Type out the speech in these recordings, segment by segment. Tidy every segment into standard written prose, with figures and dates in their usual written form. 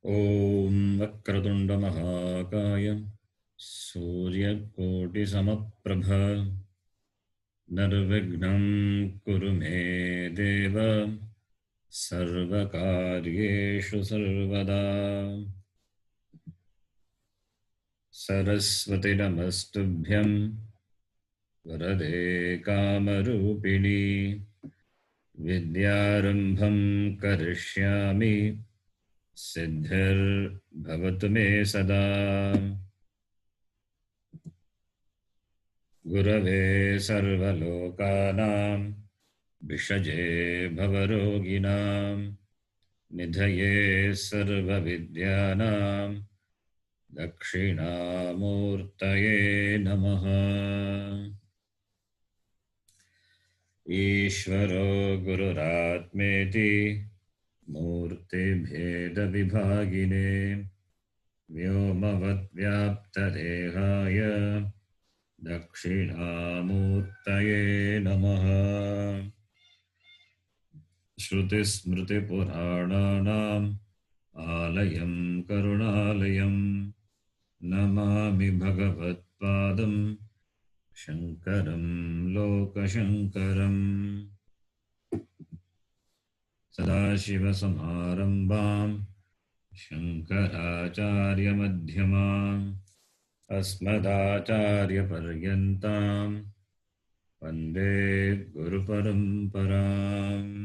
ॐ वक्रतुण्डमहाकाय सूर्यकोटिसमप्रभ निर्विघ्नं कुरु मे देव सर्वकार्येषु सर्वदा। सरस्वती नमस्तुभ्यं वरदे कामरूपिणी विद्यारम्भं करिष्यामि सिद्धिर्भवतु मे सदा। गुरवे सर्वलोकानां विषजे भवरोगिणां निधये सर्वविद्यानां दक्षिणामूर्तये नमः। ईश्वरो गुरुरात्मेति मूर्तिभेदविभागिने व्योमवद्व्याप्तदेहाय दक्षिणामूर्तये नमः। श्रुतिस्मृतिपुराणानाम् आलयं करुणालयं नमामि भगवत्पादं शङ्करं लोकशङ्करम्। सदाशिवसमारम्भां शङ्कराचार्यमध्यमाम् अस्मदाचार्यपर्यन्तां वन्दे गुरुपरम्पराम्।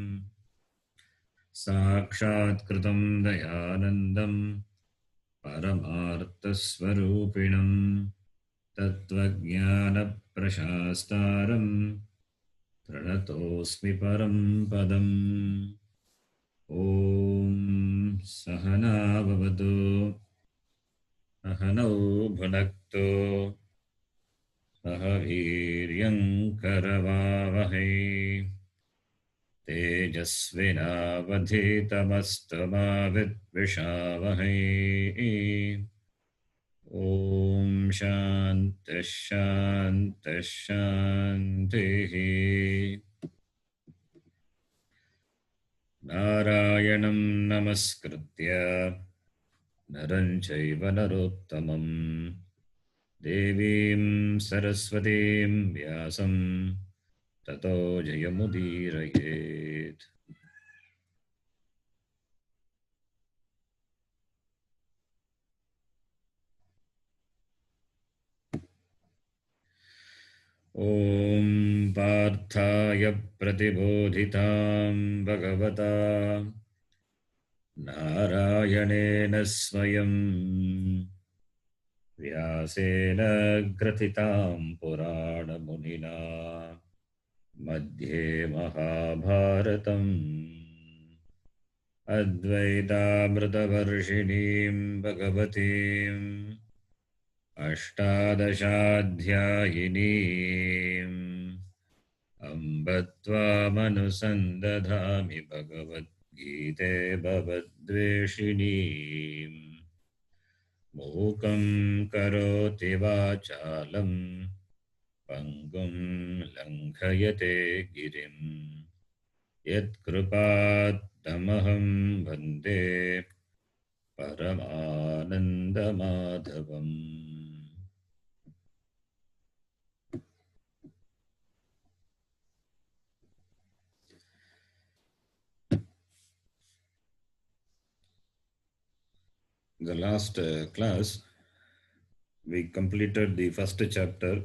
साक्षात्कृतं दयानन्दं परमार्थस्वरूपिणं तत्त्वज्ञानप्रशास्तारं प्रणतोऽस्मि परं पदम्। ॐ सहना भवतु सहनौ भुनक्तु सह वीर्यं करवावहै तेजस्विनावधीतमस्तु मा विद्विषावहै। ॐ शान्तिः शान्तिः शान्तिः। नारायणं नमस्कृत्य नरं चैव नरोत्तमं देवीं सरस्वतीं व्यासं ततो जयमुदीरयेत्। ॐ पार्थाय प्रतिबोधितां भगवता नारायणेन स्वयं व्यासेन ग्रथितां पुराणमुनिना मध्ये महाभारतम् अद्वैतामृतवर्षिणीं भगवतीम् अष्टादशाध्यायिनीम् अम्ब त्वामनुसन्दधामि भगवद्गीते भवद्वेषिणीम्। मूकं करोति वाचालं पङ्गुं लङ्घयते गिरिं यत्कृपात्तमहं वन्दे परमानन्दमाधवम्। The last class, we completed the first chapter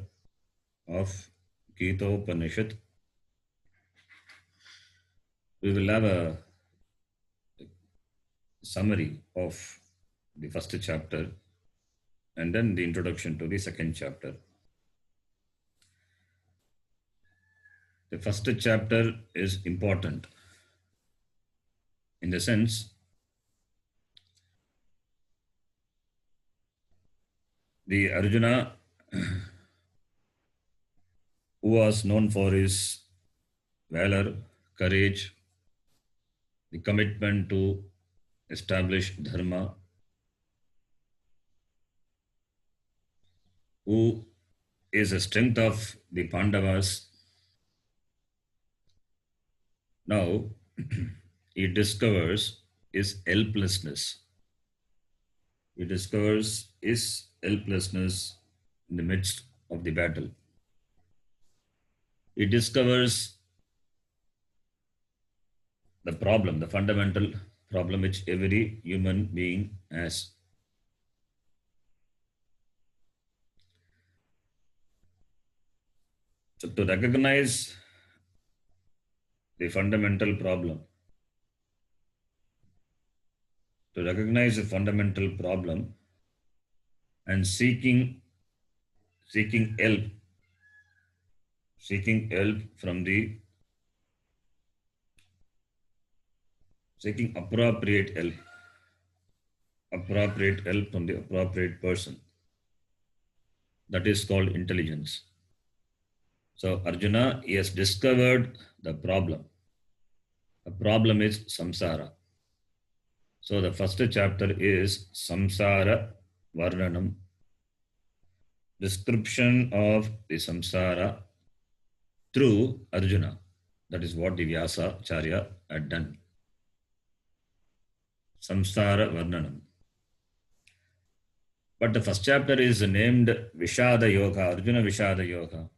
of Gita Upanishad. We will have a summary of the first chapter and then the introduction to the second chapter. The first chapter is important in the sense the Arjuna, who was known for his valor, courage, the commitment to establish dharma, who is a strength of the Pandavas. Now he discovers his helplessness he discovers his helplessness in the midst of the battle. He discovers the problem, the fundamental problem which every human being has. So to recognize the fundamental problem, and seeking help, from the seeking appropriate help from the appropriate person. That is called intelligence. So Arjuna, he has discovered the problem. The problem is samsara. So the first chapter is samsara varnanam, description of the samsara through Arjuna. That is what the Vyasa Acharya had done. Samsara varnanam. But the first chapter is named Vishada Yoga, Arjuna Vishada Yoga.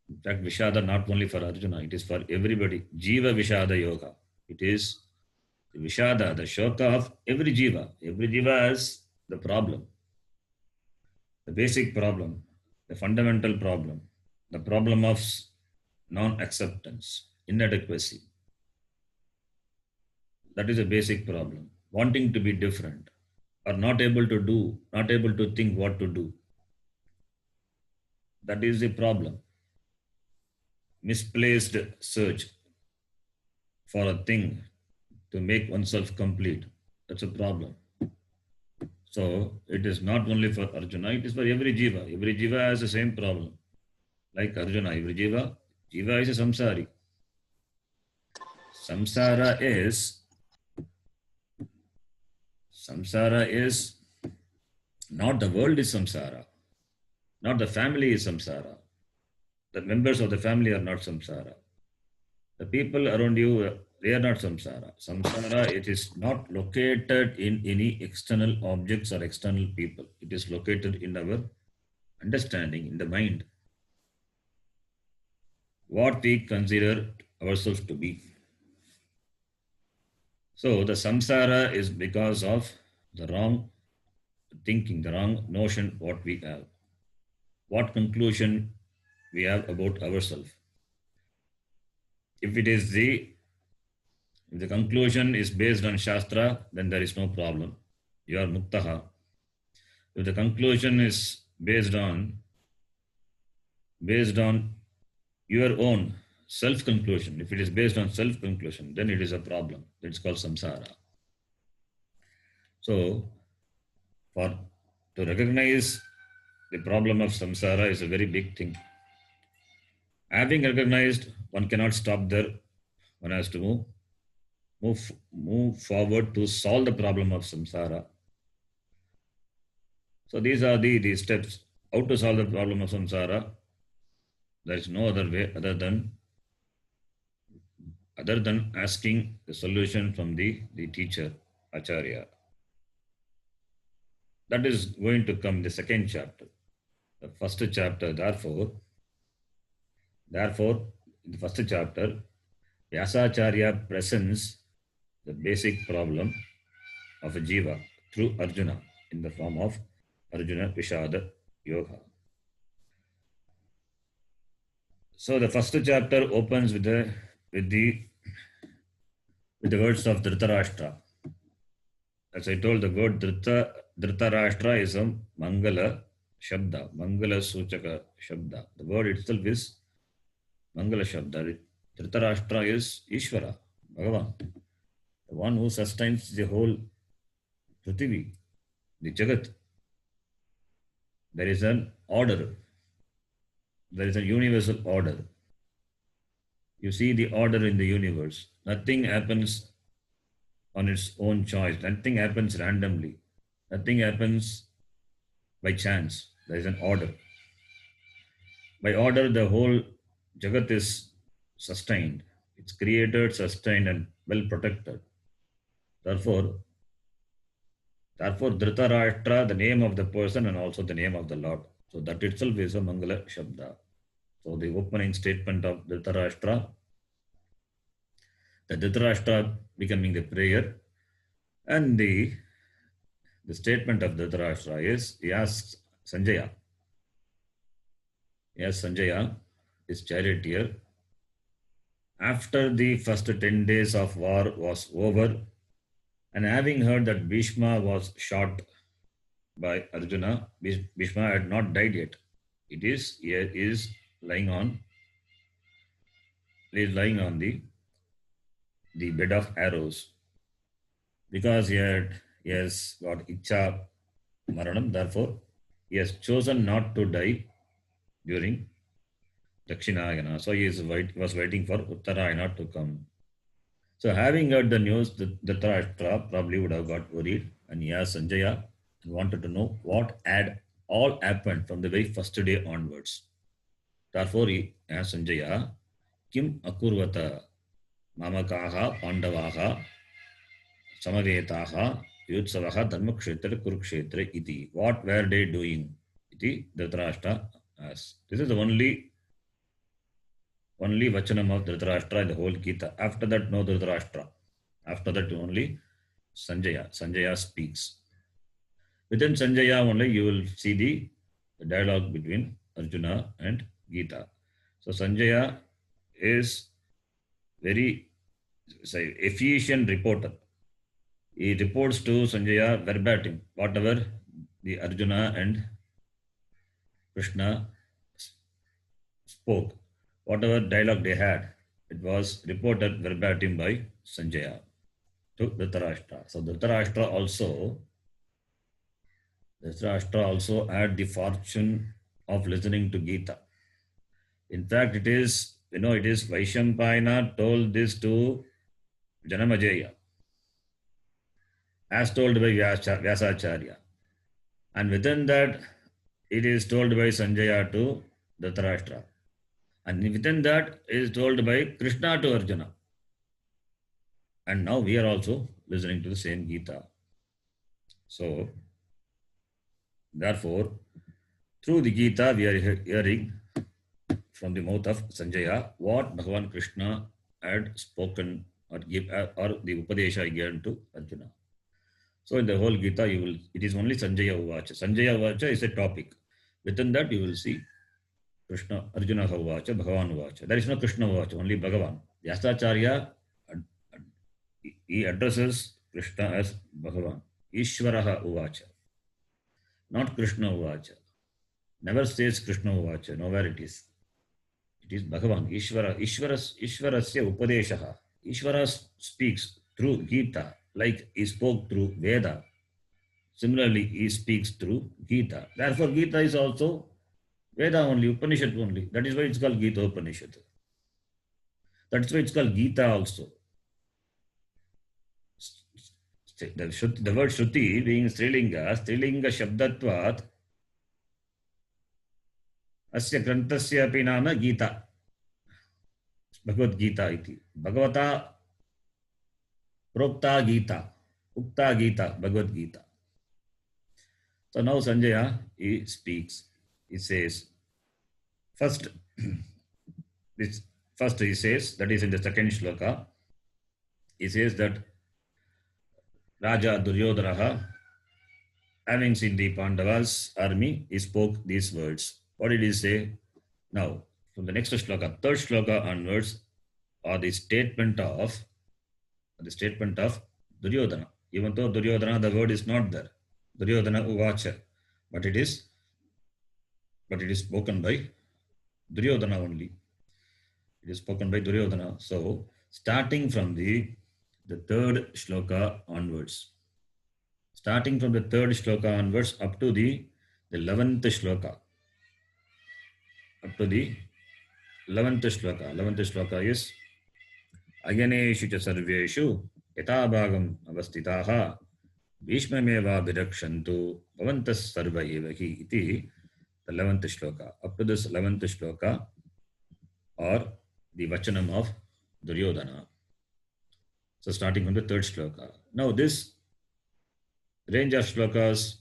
In fact, Vishada not only for Arjuna, it is for everybody. Jiva Vishada Yoga. It is the Vishada, the Shoka of every Jiva. Every Jiva has the problem, the basic problem, the fundamental problem, the problem of non-acceptance, inadequacy. That is a basic problem. Wanting to be different or not able to think what to do. That is the problem. Misplaced search for a thing to make oneself complete. That's a problem. So it is not only for Arjuna, it is for every Jiva. Every Jiva has the same problem. Like Arjuna, every Jiva is a samsari. Samsara is not the world is samsara. Not the family is samsara. The members of the family are not samsara. The people around you, they are not samsara. Samsara, it is not located in any external objects or external people. It is located in our understanding, in the mind. What we consider ourselves to be. So the samsara is because of the wrong thinking, the wrong notion what we have. What conclusion we have about ourselves. If the conclusion is based on Shastra, then there is no problem. You are muktaha. If the conclusion is based on your own self-conclusion, if it is based on self-conclusion, then it is a problem. It's called samsara. So, to recognize the problem of samsara is a very big thing. Having recognized, one cannot stop there. One has to move forward to solve the problem of samsara. So these are the steps. How to solve the problem of samsara? There is no other way other than asking the solution from the teacher, Acharya. That is going to come in the second chapter. The first chapter, therefore, in the first chapter, Vyasacharya presents the basic problem of a jiva through Arjuna in the form of Arjuna Vishada Yoga. So the first chapter opens with the words of Dhritarashtra. As I told, the word Dhritarashtra is a Mangala Shabda, Mangala Suchaka Shabda. The word itself is Mangala Shabda. Dhritarashtra is Ishvara, Bhagavan, the one who sustains the whole Prithvi, the Jagat. There is an order. There is a universal order. You see the order in the universe. Nothing happens on its own choice. Nothing happens randomly. Nothing happens by chance. There is an order. By order, the whole Jagat is sustained. It's created, sustained, and well protected. Therefore, Therefore, Dhritarashtra, the name of the person and also the name of the Lord. So that itself is a Mangala Shabda. So the opening statement of Dhritarashtra, the Dhritarashtra becoming the prayer, and the statement of Dhritarashtra is, he asks Sanjaya, his charioteer, after the first 10 days of war was over, and having heard that Bhishma was shot by Arjuna, Bhishma had not died yet. He is lying on the bed of arrows because he has got Icha Maranam. Therefore, he has chosen not to die during Dakshinayana. So was waiting for Uttarayana to come. So having heard the news, Dhritarashtra probably would have got worried, and he asked Sanjaya and wanted to know what had all happened from the very first day onwards. Therefore, he asked Sanjaya, Kim akurvata mamakaha pandavaha samavetaha yutsavaha dharmakshetra kurukshetra iti. What were they doing? Iti Dhritarashtra asked. This is the only vachanam of Dhritarashtra in the whole Gita. After that, no Dhritarashtra. After that, only Sanjaya. Sanjaya speaks. Within Sanjaya only, you will see the dialogue between Arjuna and Gita. So Sanjaya is very efficient reporter. He reports to Sanjaya verbatim, whatever the Arjuna and Krishna spoke, whatever dialogue they had, it was reported verbatim by Sanjaya to Dhritarashtra. So Dhritarashtra also had the fortune of listening to Gita. In fact, it is Vaishampayana told this to Janamajaya, as told by Vyasacharya. And within that, it is told by Sanjaya to Dhritarashtra. And within that, it is told by Krishna to Arjuna. And now we are also listening to the same Gita. So, therefore, through the Gita, we are hearing from the mouth of Sanjaya what Bhagavan Krishna had spoken or the Upadesha given to Arjuna. So in the whole Gita, it is only Sanjaya Uvacha. Sanjaya Uvacha is a topic. Within that, you will see Krishna, Arjuna Uvacha, Bhagavan Uvacha. There is no Krishna Uvacha, only Bhagavan. Vyasacharya, he addresses Krishna as Bhagavan. Ishvaraha Uvacha, not Krishna Uvacha. Never says Krishna Uvacha, nowhere it is. It is Bhagavan, Ishvara. Ishvarasya Upadeshaha. Ishvara speaks through Gita, like he spoke through Veda. Similarly, he speaks through Gita. Therefore, Gita is also Veda only, Upanishad only. That is why it's called Gita Upanishad. That's why it's called Gita also. The word Shruti being Strilinga Shabdatvat, Asya Grantasya api nama Gita. Bhagavad Gita iti. Bhagavata Prokta Gita. Ukta Gita, Bhagavad Gita. So now Sanjaya, he speaks. He says, first he says, that is in the second shloka, he says that Raja Duryodhana, having seen the Pandavas' army, he spoke these words. What did he say? Now, from the next shloka, third shloka onwards, are the statement of Duryodhana. Even though Duryodhana, the word is not there. Duryodhana Uvacha. But it is spoken by Duryodhana only. It is spoken by Duryodhana. So, starting from the third shloka onwards. Starting from the third shloka onwards up to the 11th shloka. Up to the 11th shloka. 11th shloka is Aganeshu cha sarveshu yatabhagam avastitaha Bhishmameva bhirakshantu bhavantas sarva evahi iti the 11th shloka. Up to this 11th shloka or the vachanam of Duryodhana. So starting from the third shloka. Now this Range of shlokas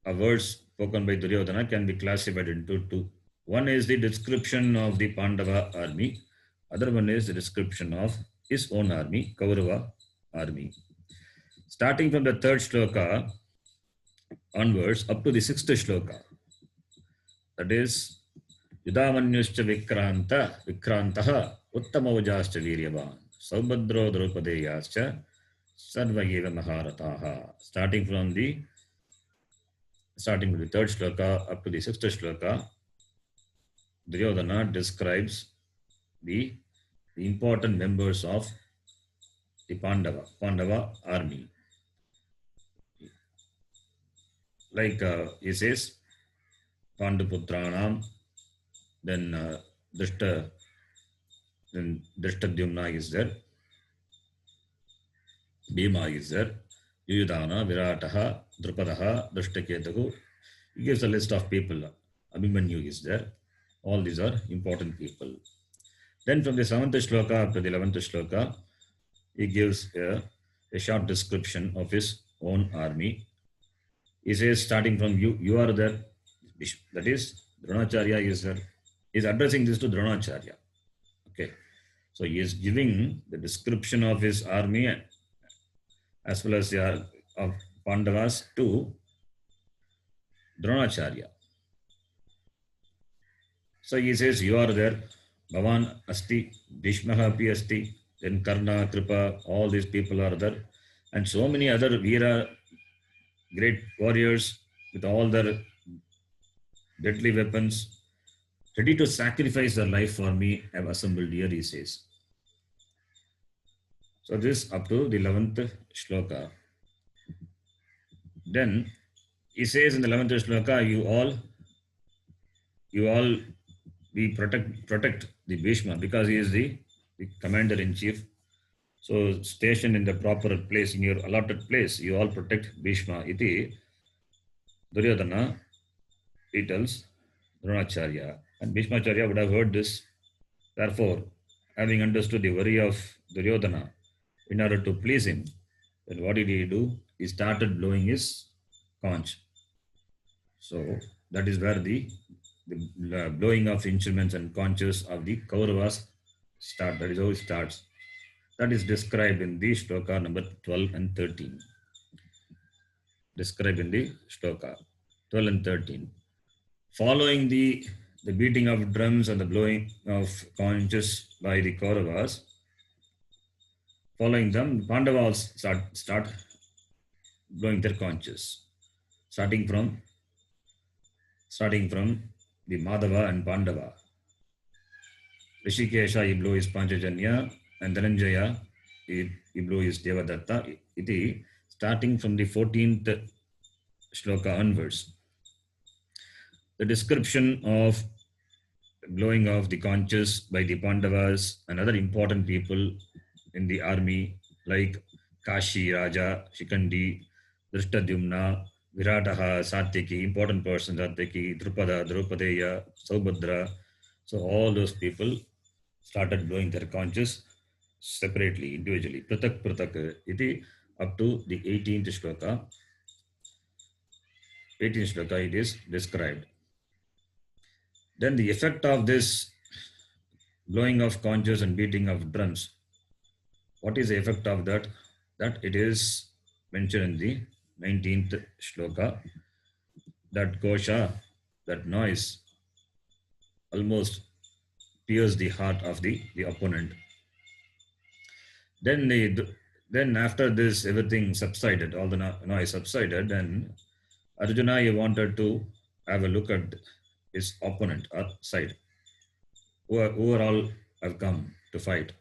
or words spoken by Duryodhana can be classified into two. One is the description of the Pandava army. Other one is the description of his own army, Kaurava army. Starting from the third shloka onwards up to the sixth shloka, that is Yudamanyuscha Vikrantah Uttamavajascha Viryavan Saubhadro Draupadeyascha Sarvayeva Maharataha. Starting with the third shloka up to the sixth shloka, Duryodhana describes the important members of the Pandava army. Like he says, Panduputranam, then Drishtadyumna is there, Bhima is there, Yuyudhana, Virataha, Drupadaha, Drishtaketuhu. He gives a list of people. Abhimanyu is there. All these are important people. Then from the 7th shloka up to the 11th shloka, he gives a short description of his own army. He says, starting from you are there. That is, Dronacharya is there. He is addressing this to Dronacharya. Okay. So he is giving the description of his army as well as the of Pandavas to Dronacharya. So he says, you are there. Bhavan asti, Bhishmaha api asti, then Karna, Kripa, all these people are there. And so many other Veera, great warriors with all their deadly weapons, ready to sacrifice their life for me, have assembled here, he says. So this up to the 11th shloka. Then he says in the 11th shloka, you all we protect the Bhishma because he is the commander in chief. So stationed in the proper place, in your allotted place, you all protect Bhishma. Iti Duryodhana, he tells Dronacharya. And Bhishmacharya would have heard this. Therefore, having understood the worry of Duryodhana, in order to please him, then what did he do? He started blowing his conch. So that is where the blowing of instruments and conches of the Kauravas start. That is how it starts. That is described in the shloka number 12 and 13. Described in the shloka 12 and 13. Following the beating of drums and the blowing of conches by the Kauravas, following them, Pandavas start blowing their conches, starting from the Madhava and Pandava. Rishikesha, he blew his Panchajanya, and Dhananjaya, he blew his Devadatta. Iti, starting from the 14th shloka onwards. The description of blowing of the conches by the Pandavas and other important people in the army like Kashi, Raja, Shikandi, Drishtadyumna, Virataha, Satyaki, important persons, Satyaki, Drupada, Draupadeya, Saubhadra. So all those people started blowing their conches separately, individually. Pratak iti up to the 18th shloka. 18th shloka it is described. Then the effect of this blowing of conches and beating of drums. What is the effect of that? That it is mentioned in the 19th shloka. That kosha, that noise, almost pierced the heart of the opponent. Then after this, everything subsided, all the noise subsided, and Arjuna, he wanted to have a look at his opponent or side, who are all have come to fight.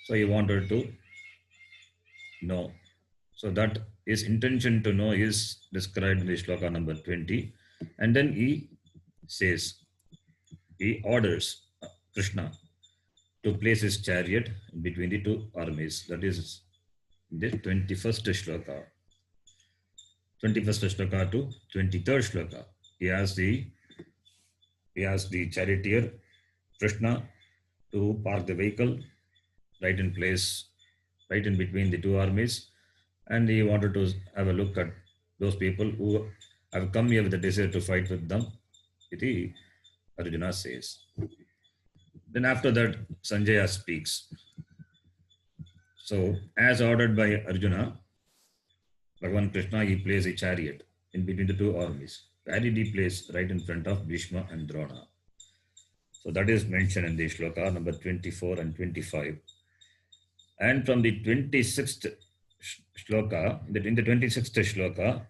So he wanted to know. So that his intention to know is described in the shloka number 20. And then he says, he orders Krishna to place his chariot between the two armies. That is the 21st shloka. 21st shloka to 23rd shloka. He asks the charioteer, Krishna, to park the vehicle right in place, right in between the two armies. and he wanted to have a look at those people who have come here with a desire to fight with them. Iti Arjuna says. Then after that, Sanjaya speaks. So, as ordered by Arjuna, Bhagavan Krishna, he placed a chariot in between the two armies. Where did he place? Right in front of Bhishma and Drona. So that is mentioned in the shloka number 24 and 25. And from the 26th shloka, in the 26th shloka,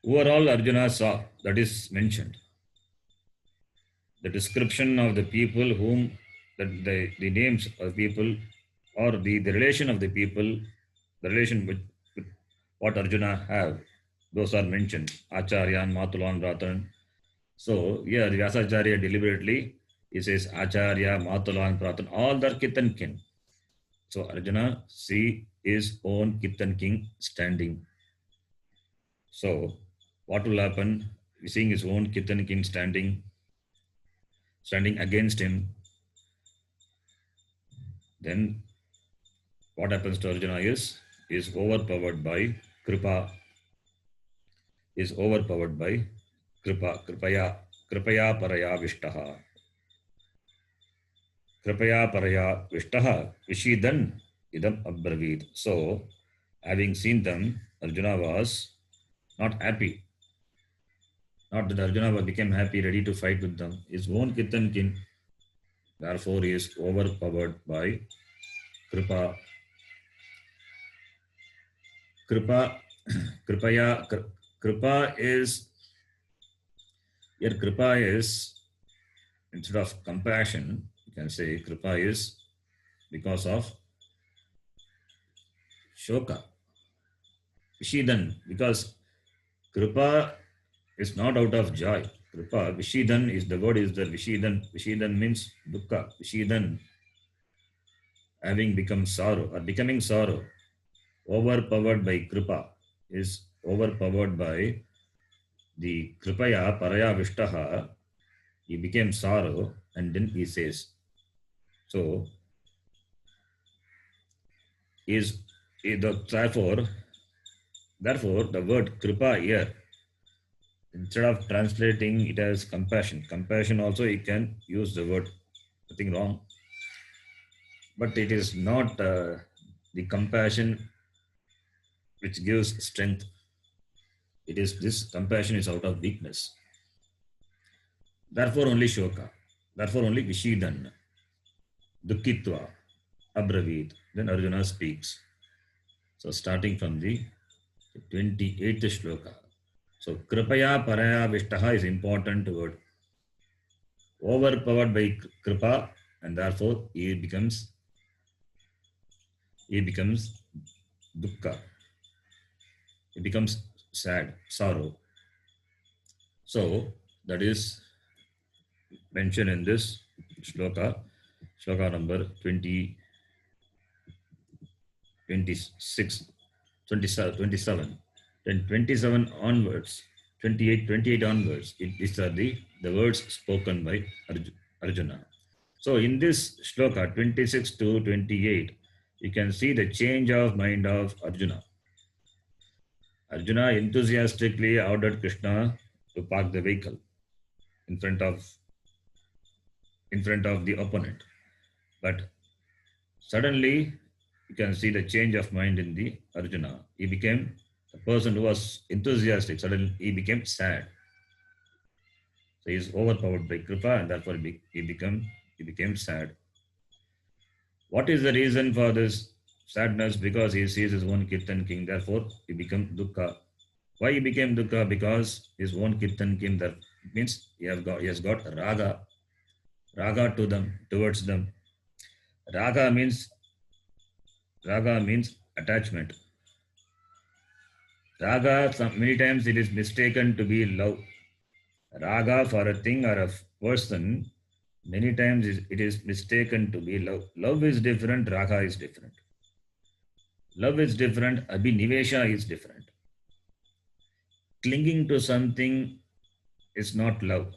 overall Arjuna saw, that is mentioned. The description of the people whom, the names of people or the relation of the people, the relation with what Arjuna have, those are mentioned. Acharyan, Matulan, Bratan. So here Vyasacharya deliberately, he says Acharya, Matulan, Bratan, all their kith and kin. So Arjuna see his own kith and king standing. So what will happen? Seeing his own kith and kin standing against him, then what happens to Arjuna is overpowered by Kripa, Kripaya Paraya Vishtaha. Kripaya Paraya Vishtaha Vishidan Idam Abravit. So, having seen them, Arjuna was not happy. Not that Arjuna became happy, ready to fight with them. His own kith and kin, therefore, he is overpowered by Kripa. Kripa is, here Kripa is, instead of compassion, you can say Kripa is because of Shoka. Vishidan, because Kripa is not out of joy. Kripa, Vishidan is, the word is the Vishidan. Vishidan means Dukkha. Vishidan, having become sorrow or becoming sorrow, overpowered by Kripa, is overpowered by the Kripaya Paraya Vishtaha. He became sorrow, and then he says, so therefore the word Kripa here, instead of translating it as compassion also you can use the word, nothing wrong. But it is not the compassion which gives strength. It is, this compassion is out of weakness. Therefore only Shoka. Therefore only Vishidan. Dukkitva. Abravit. Then Arjuna speaks. So starting from the 28th shloka. So Kripaya Paraya Vishtaha is important word. Overpowered by Kripa, and therefore he becomes dukkha. He becomes sad, sorrow. So that is mentioned in this shloka number 20, 26, 27. Then 27 onwards, 28 onwards, these are the words spoken by Arjuna. So in this shloka 26 to 28, you can see the change of mind of Arjuna. Arjuna enthusiastically ordered Krishna to park the vehicle in front of the opponent. But suddenly you can see the change of mind in the Arjuna. He became a person who was enthusiastic. Suddenly he became sad. So he is overpowered by Kripa, and therefore he became sad. What is the reason for this sadness? Because he sees his own Kirtan king, therefore he became dukkha. Why he became dukkha? Because his own Kirtan king, that means he has got raga to them, towards them. Raga means attachment. Raga, many times it is mistaken to be love. Raga for a thing or a person, many times it is mistaken to be love. Love is different, raga is different. Love is different, abhinivesha is different. Clinging to something is not love.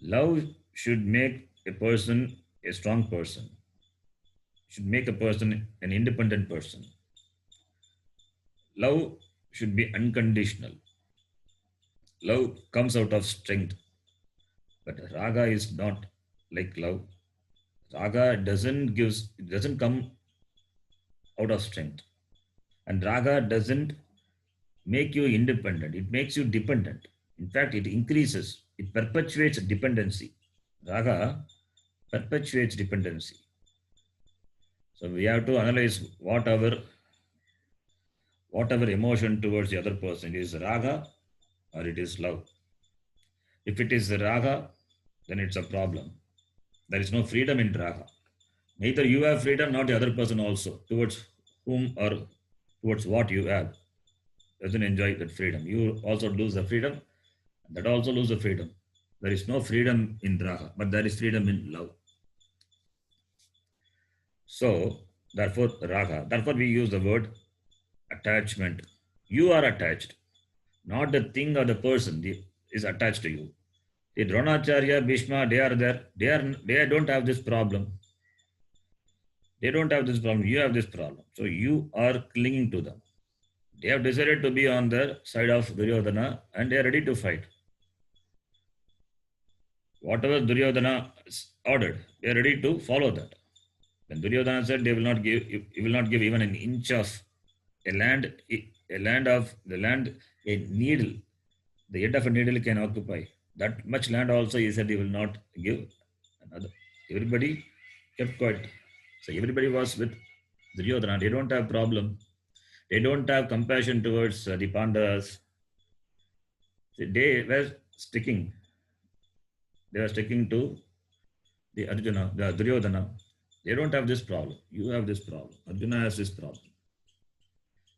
Love should make a person a strong person, should make a person an independent person. Love should be unconditional. Love comes out of strength, but raga is not like love. Raga doesn't come out of strength, and raga doesn't make you independent. It makes you dependent. In fact, it increases. It perpetuates dependency. Raga perpetuates dependency. So we have to analyze whatever emotion towards the other person is raga or it is love. If it is raga, then it's a problem. There is no freedom in raga. Neither you have freedom, nor the other person also, towards whom or towards what you have. Doesn't enjoy that freedom. You also lose the freedom, that also lose the freedom. There is no freedom in raga, but there is freedom in love. So, therefore we use the word attachment. You are attached, not the thing or the person is attached to you. The Dronacharya, Bhishma, they are there. They don't have this problem. They don't have this problem. You have this problem. So you are clinging to them. They have decided to be on the side of Duryodhana and they are ready to fight. Whatever Duryodhana ordered, they are ready to follow that. When Duryodhana said they will not give, he will not give even an inch of a land, a needle, the end of a needle can occupy. That much land also he said he will not give. Another. Everybody kept quiet. So everybody was with Duryodhana. They don't have problem. They don't have compassion towards the Pandavas. They were sticking. They were sticking to the Arjuna, the Duryodhana. They don't have this problem. You have this problem. Arjuna has this problem.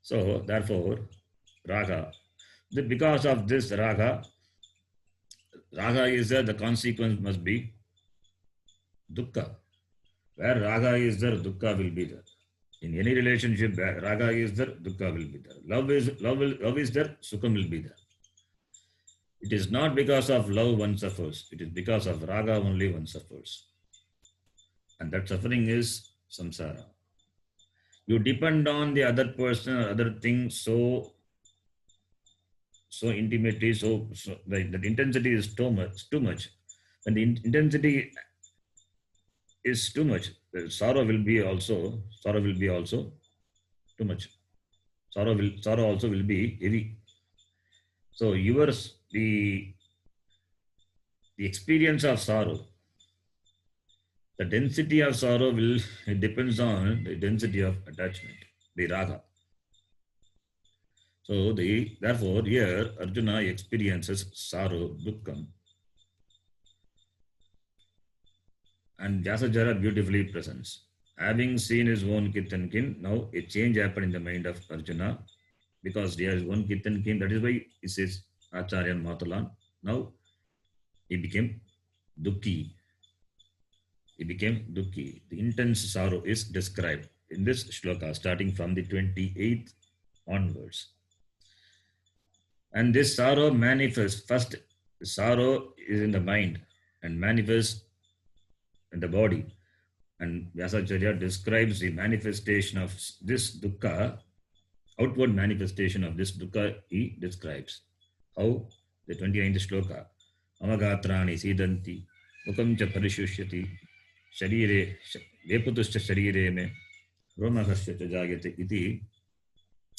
So therefore, raga. Because of this raga is there, the consequence must be dukkha. Where raga is there, dukkha will be there. In any relationship, where raga is there, dukkha will be there. Love is there, sukham will be there. It is not because of love one suffers. It is because of raga only one suffers. And that suffering is samsara. You depend on the other person or other thing so intimately, so the intensity is too much. When the intensity is too much, the sorrow will be also too much. Sorrow also will be heavy. So the experience of sorrow, the density of sorrow it depends on the density of attachment, the raga. So therefore here Arjuna experiences sorrow, dukkham. And Vyasajara beautifully presents. Having seen his own kith and kin, now a change happened in the mind of Arjuna because he has his own kith and kin. That is why he says Acharya and Matalan. Now he became dukkhi. He became dukkhi. The intense sorrow is described in this shloka starting from the 28th onwards. And this sorrow manifests. First, sorrow is in the mind and manifests in the body. And Vyasacharya describes the manifestation of this dukkha, outward manifestation of this dukkha he describes. How? The 29th shloka. Amagatrani sidanti, mukam cha parishusyati, sharire, veputuscha sharire me, romahasya cha jagate iti,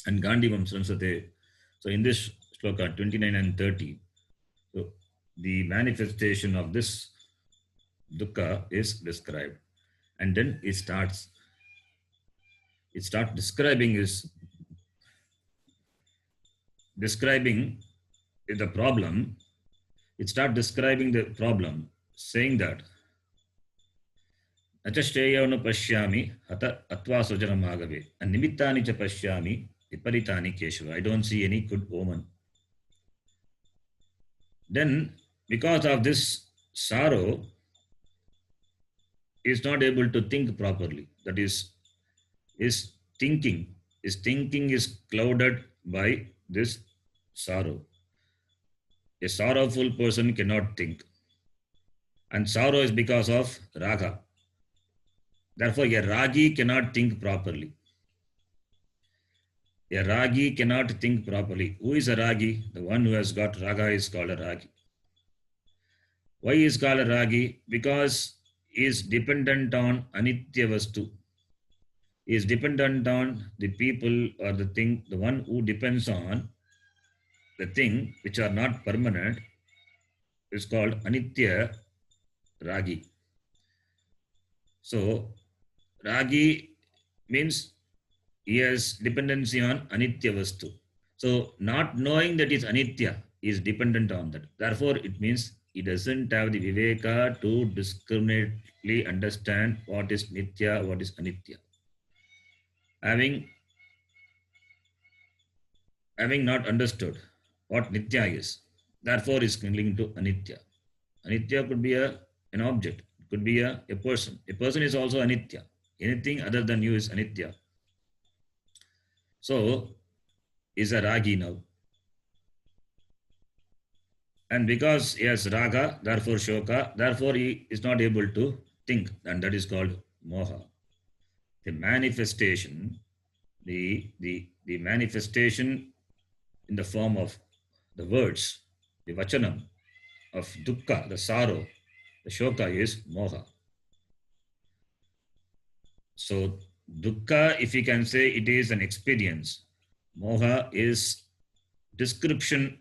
and gandivam sransate. So in this shloka 29 and 30, so the manifestation of this dukkha is described. And then it starts describing the problem. It starts describing the problem, saying that Achashteyanu pashyami hata atva sujanam agave and nimittani cha pashyami viparitani keshava. I don't see any good omen. Then because of this sorrow, is not able to think properly. That is, his thinking is clouded by this sorrow. A sorrowful person cannot think. And sorrow is because of raga. Therefore, a ragi cannot think properly. A ragi cannot think properly. Who is a ragi? The one who has got raga is called a ragi. Why is called a ragi? Because he is dependent on anitya vastu. He is dependent on the people or the thing. The one who depends on the thing which are not permanent is called anitya ragi. So ragi means he has dependency on anitya vastu. So not knowing that is anitya is dependent on that. Therefore, it means he doesn't have the viveka to discriminately understand what is nitya, what is anitya. Having having not understood what nitya is, therefore is clinging to anitya. Anitya could be an object, it could be a person. A person is also anitya. Anything other than you is anitya. So is a ragi now. And because he has raga, therefore shoka, therefore he is not able to think, and that is called moha. The manifestation, the manifestation in the form of the words, the vachanam of dukkha, the sorrow, the shoka is moha. So dukkha, if you can say it is an experience, moha is description,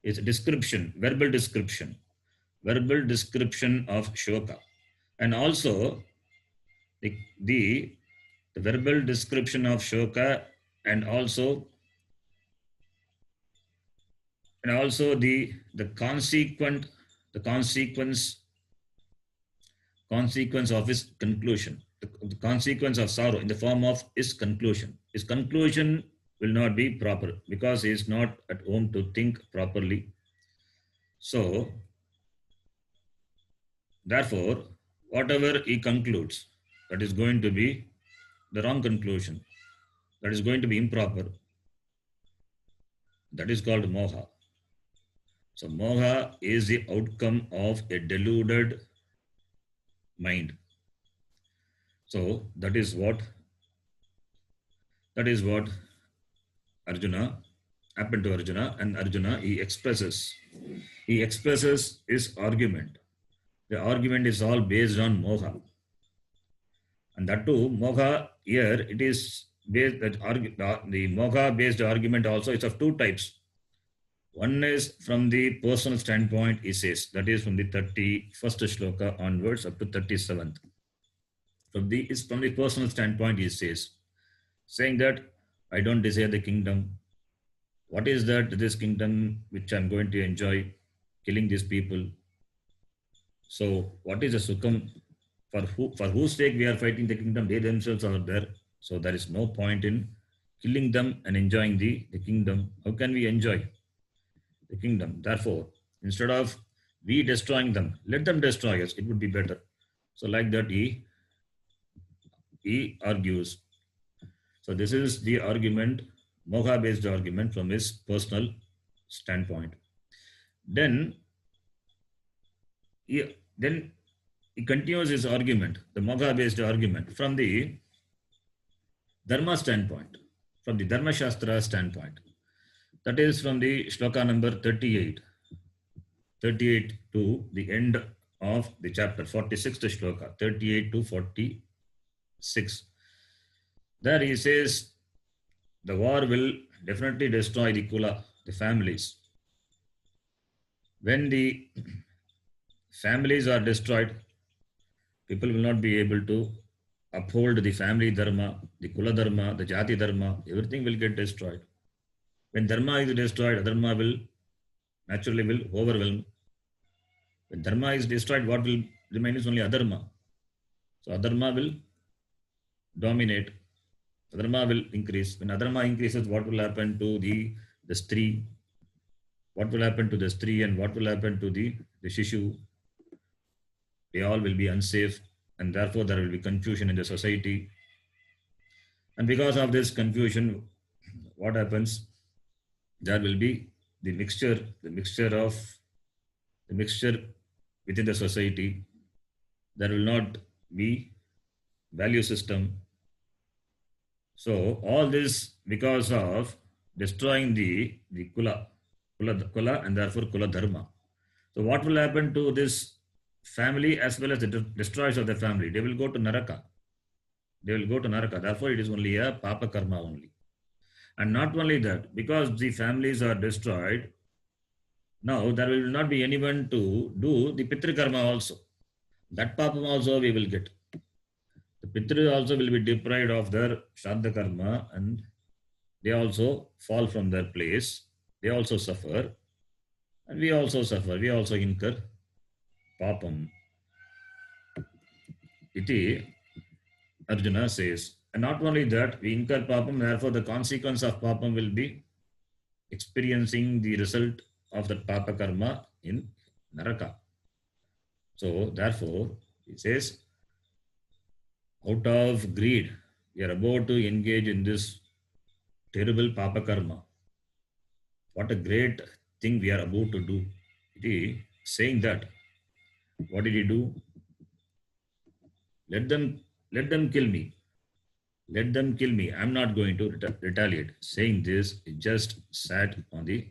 is description, verbal description of shoka. And also the, the, the verbal description of shoka and also the consequence of his conclusion, the consequence of sorrow in the form of his conclusion. His conclusion will not be proper because he is not at home to think properly. So therefore, whatever he concludes, that is going to be the wrong conclusion, that is going to be improper. That is called moha. So moha is the outcome of a deluded mind. So that is what Arjuna happened to Arjuna, and Arjuna he expresses his argument. The argument is all based on moha, and that too moha here it is based that the moha based argument also is of two types. One is from the personal standpoint, he says, that is from the 31st shloka onwards up to 37th. From the personal standpoint, he says, saying that I don't desire the kingdom. What is that this kingdom which I'm going to enjoy? Killing these people. So what is the sukham? For whose sake we are fighting the kingdom? They themselves are there. So there is no point in killing them and enjoying the kingdom. How can we enjoy the kingdom? Therefore, instead of we destroying them, let them destroy us. It would be better. So like that he argues. So this is the argument, moha based argument from his personal standpoint. Then he continues his argument, the moha based argument from the dharma standpoint, from the dharma shastra standpoint. That is from the shloka number 38 to the end of the chapter, 46th shloka, 38 to 46. There he says the war will definitely destroy the kula, the families. When the families are destroyed, people will not be able to uphold the family dharma, the kula dharma, the jati dharma, everything will get destroyed. When dharma is destroyed, adharma will naturally overwhelm. When dharma is destroyed, what will remain is only adharma. So adharma will dominate. Adharma will increase. When adharma increases, what will happen to the stree? What will happen to the stree and what will happen to the shishu? They all will be unsafe, and therefore there will be confusion in the society. And because of this confusion, what happens? There will be the mixture within the society. There will not be value system. So all this because of destroying the kula, and therefore kula dharma. So what will happen to this family as well as the destroyers of the family? They will go to naraka. They will go to naraka. Therefore, it is only a papa karma only. And not only that, because the families are destroyed, now there will not be anyone to do the pitri karma also. That papa also we will get. The pitri also will be deprived of their shraddha karma, and they also fall from their place. They also suffer, and we also suffer. We also incur papam. Iti Arjuna says. And not only that, we incur papam, therefore the consequence of papam will be experiencing the result of the papa karma in naraka. So therefore, he says, out of greed, we are about to engage in this terrible papa karma. What a great thing we are about to do. It is saying that, what did he do? Let them kill me. Let them kill me. I'm not going to retaliate. Saying this, he just sat on the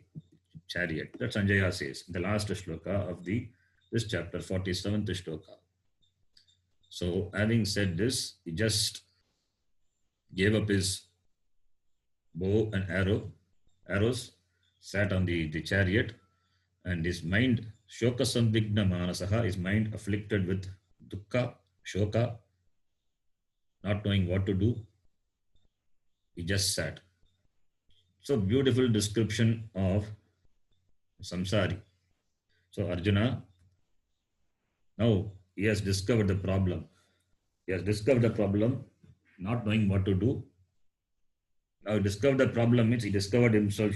chariot. That Sanjaya says in the last shloka of this chapter, 47th shloka. So having said this, he just gave up his bow and arrows, sat on the chariot, and his mind, shoka sambhigna manasaha, his mind afflicted with dukkha, shoka, not knowing what to do, he just sat. So beautiful description of samsari. So Arjuna, now he has discovered the problem. He has discovered the problem, not knowing what to do. Now he discovered the problem means he discovered himself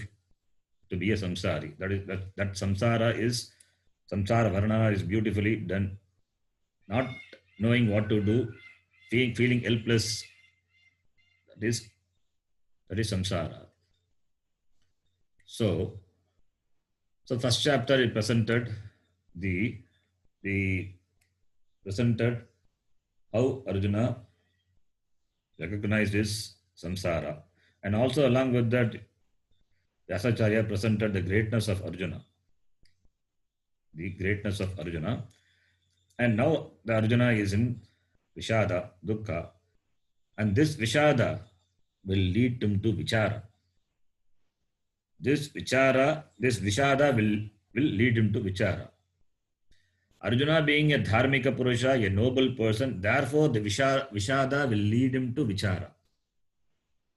to be a samsari. That samsara varna is beautifully done. Not knowing what to do, feeling helpless. That is samsara. So first chapter it presented presented how Arjuna recognized his samsara, and also along with that, Vyasacharya presented the greatness of Arjuna. The greatness of Arjuna. And now the Arjuna is in Vishada, Dukkha. And this Vishada will lead him to Vichara. This Vishada will lead him to Vichara. Arjuna being a Dharmika Purusha, a noble person, therefore the Vishada will lead him to Vichara.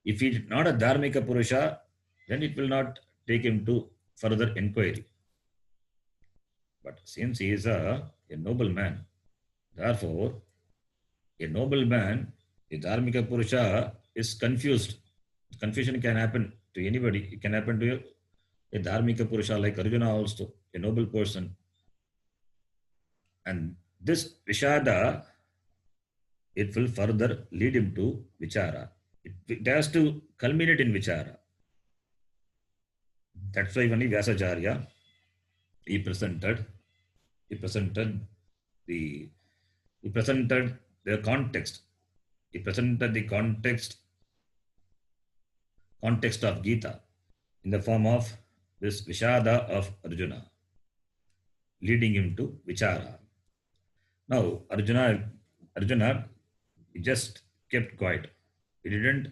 If he is not a Dharmika Purusha, then it will not take him to further inquiry. But since he is a noble man, therefore, a noble man, a Dharmika Purusha, is confused. Confusion can happen to anybody. It can happen to a Dharmika Purusha like Arjuna also, a noble person. And this Vishada, it will further lead him to Vichara. It has to culminate in Vichara. That's why only Vyasacharya, he presented the context. He presented the context of Gita in the form of this Vishada of Arjuna, leading him to Vichara. Now Arjuna he just kept quiet. He didn't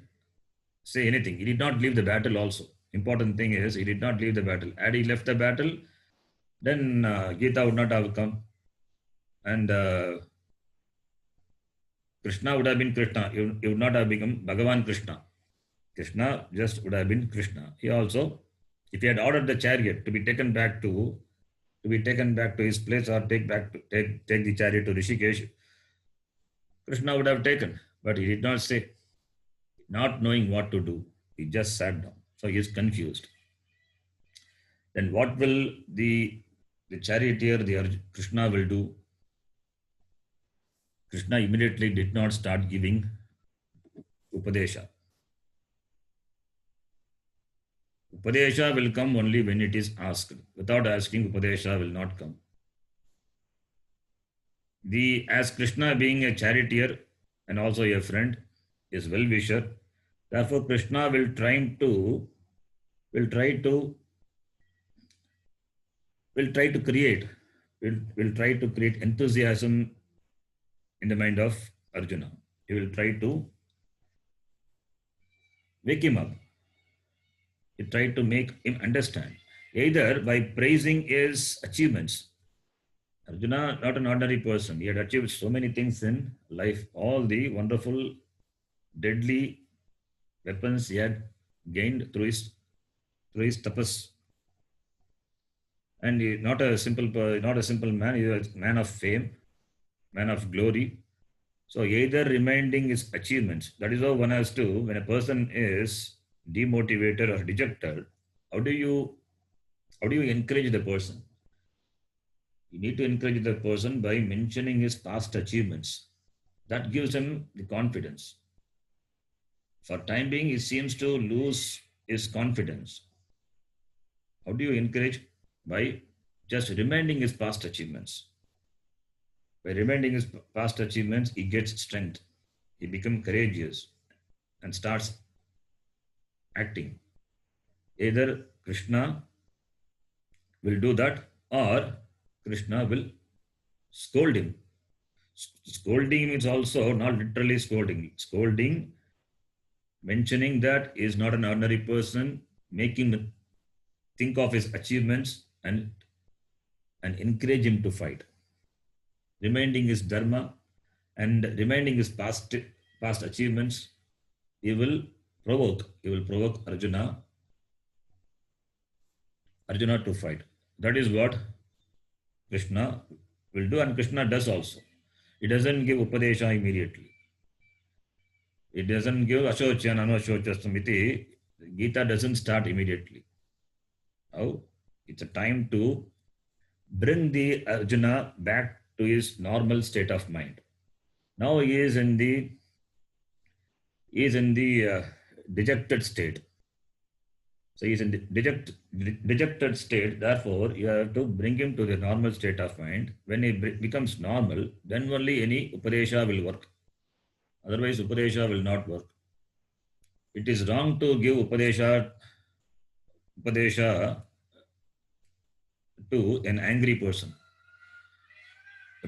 say anything. He did not leave the battle also. Important thing is he did not leave the battle. Had he left the battle, then Gita would not have come. And Krishna would have been Krishna. He would not have become Bhagavan Krishna. Krishna just would have been Krishna. He also, if he had ordered the chariot to be taken back to his place, or take the chariot to Rishikesh, Krishna would have taken. But he did not say. Not knowing what to do, he just sat down. So he is confused. Then what will the charioteer, Krishna will do? Krishna immediately did not start giving Upadesha. Upadesha will come only when it is asked. Without asking, Upadesha will not come. As Krishna being a charioteer, and also a friend, his well-wisher. Therefore, Krishna will try to will try to create will try to create enthusiasm in the mind of Arjuna. He will try to wake him up. He tried to make him understand, either by praising his achievements. Arjuna, not an ordinary person. He had achieved so many things in life. All the wonderful, deadly weapons he had gained through his tapas. And he, not a simple man. He was a man of fame, man of glory. So either reminding his achievements. That is how one has to, when a person is demotivated or dejected, how do you encourage the person? You need to encourage the person by mentioning his past achievements. That gives him the confidence. For time being, he seems to lose his confidence. How do you encourage? By just reminding his past achievements. By reminding his past achievements, he gets strength. He becomes courageous and starts acting. Either Krishna will do that or Krishna will scold him. Scolding is also not literally scolding. Scolding, mentioning that he is not an ordinary person, making him think of his achievements and encourage him to fight. Reminding his dharma and reminding his past achievements, he will provoke Arjuna to fight. That is what Krishna will do, and Krishna does also. He doesn't give Upadesha immediately. He doesn't give Ashocha and Anashocha Samiti. Gita doesn't start immediately. How? It's a time to bring the Arjuna back to his normal state of mind. Now he is in the dejected state. So he is in the dejected state. Therefore, you have to bring him to the normal state of mind. When he becomes normal, then only any Upadesha will work. Otherwise, Upadesha will not work. It is wrong to give Upadesha to an angry person.